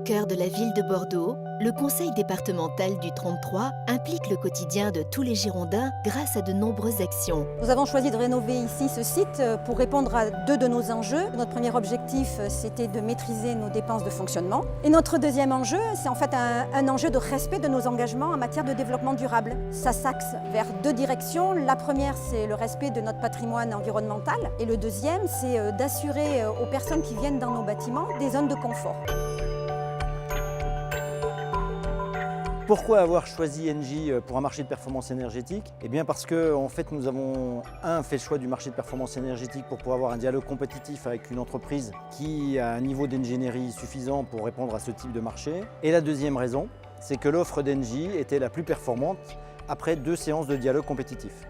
cœur de la ville de Bordeaux, le conseil départemental du 33 implique le quotidien de tous les Girondins grâce à de nombreuses actions. Nous avons choisi de rénover ici ce site pour répondre à deux de nos enjeux. Notre premier objectif, c'était de maîtriser nos dépenses de fonctionnement. Et notre deuxième enjeu, c'est en fait un enjeu de respect de nos engagements en matière de développement durable. Ça s'axe vers deux directions. La première, c'est le respect de notre patrimoine environnemental. Et le deuxième, c'est d'assurer aux personnes qui viennent dans nos bâtiments des zones de confort. Pourquoi avoir choisi Engie pour un marché de performance énergétique? Eh bien parce que en fait, nous avons fait le choix du marché de performance énergétique pour pouvoir avoir un dialogue compétitif avec une entreprise qui a un niveau d'ingénierie suffisant pour répondre à ce type de marché. Et la deuxième raison, c'est que l'offre d'Engie était la plus performante après 2 séances de dialogue compétitif.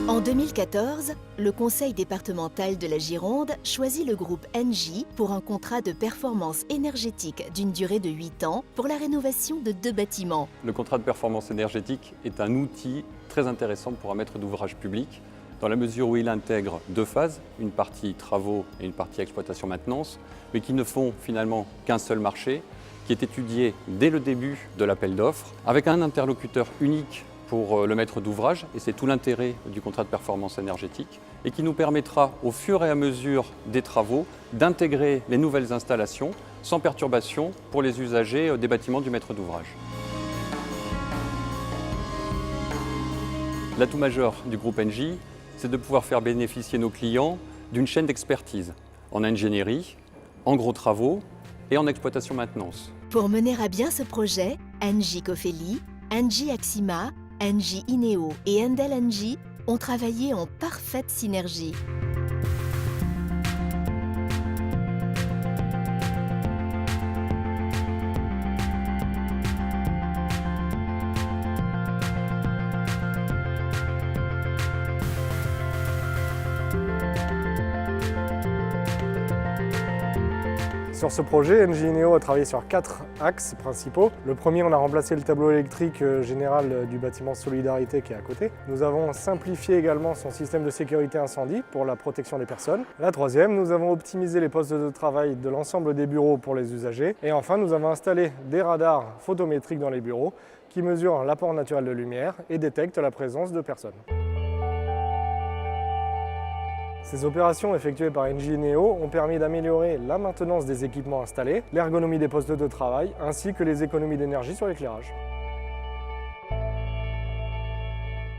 En 2014, le conseil départemental de la Gironde choisit le groupe Engie pour un contrat de performance énergétique d'une durée de 8 ans pour la rénovation de 2 bâtiments. Le contrat de performance énergétique est un outil très intéressant pour un maître d'ouvrage public dans la mesure où il intègre 2 phases, une partie travaux et une partie exploitation-maintenance, mais qui ne font finalement qu'un seul marché, qui est étudié dès le début de l'appel d'offres, avec un interlocuteur unique pour le maître d'ouvrage, et c'est tout l'intérêt du contrat de performance énergétique, et qui nous permettra au fur et à mesure des travaux d'intégrer les nouvelles installations sans perturbation pour les usagers des bâtiments du maître d'ouvrage. L'atout majeur du groupe Engie, c'est de pouvoir faire bénéficier nos clients d'une chaîne d'expertise en ingénierie, en gros travaux et en exploitation-maintenance. Pour mener à bien ce projet, Engie Cofeli, Engie Axima, Engie Ineo et Endel Engie ont travaillé en parfaite synergie. Sur ce projet, Engie Ineo a travaillé sur 4 axes principaux. Le premier, on a remplacé le tableau électrique général du bâtiment Solidarité qui est à côté. Nous avons simplifié également son système de sécurité incendie pour la protection des personnes. La troisième, nous avons optimisé les postes de travail de l'ensemble des bureaux pour les usagers. Et enfin, nous avons installé des radars photométriques dans les bureaux qui mesurent l'apport naturel de lumière et détectent la présence de personnes. Ces opérations effectuées par Engie Ineo ont permis d'améliorer la maintenance des équipements installés, l'ergonomie des postes de travail, ainsi que les économies d'énergie sur l'éclairage.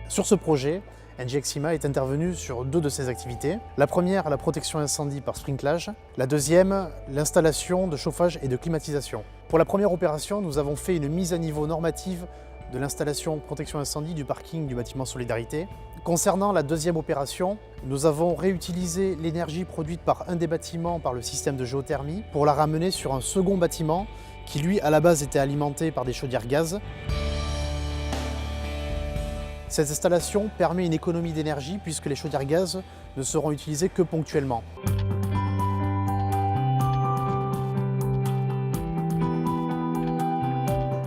Sur ce projet, Engie Axima est intervenu sur 2 de ses activités. La première, la protection incendie par sprinklage. La deuxième, l'installation de chauffage et de climatisation. Pour la première opération, nous avons fait une mise à niveau normative de l'installation protection incendie du parking du bâtiment Solidarité. Concernant la deuxième opération, nous avons réutilisé l'énergie produite par un des bâtiments par le système de géothermie pour la ramener sur un second bâtiment qui lui à la base était alimenté par des chaudières gaz. Cette installation permet une économie d'énergie puisque les chaudières gaz ne seront utilisées que ponctuellement.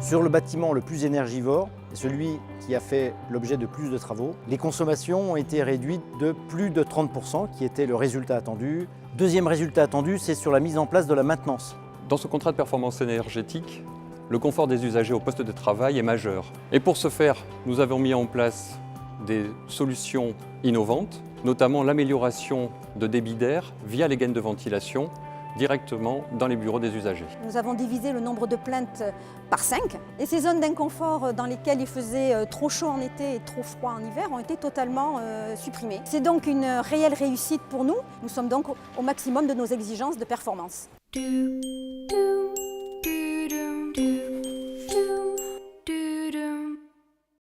Sur le bâtiment le plus énergivore, celui qui a fait l'objet de plus de travaux, les consommations ont été réduites de plus de 30%, qui était le résultat attendu. Deuxième résultat attendu, c'est sur la mise en place de la maintenance. Dans ce contrat de performance énergétique, le confort des usagers au poste de travail est majeur. Et pour ce faire, nous avons mis en place des solutions innovantes, notamment l'amélioration de débit d'air via les gaines de ventilation directement dans les bureaux des usagers. Nous avons divisé le nombre de plaintes par 5 et ces zones d'inconfort dans lesquelles il faisait trop chaud en été et trop froid en hiver ont été totalement supprimées. C'est donc une réelle réussite pour nous. Nous sommes donc au maximum de nos exigences de performance.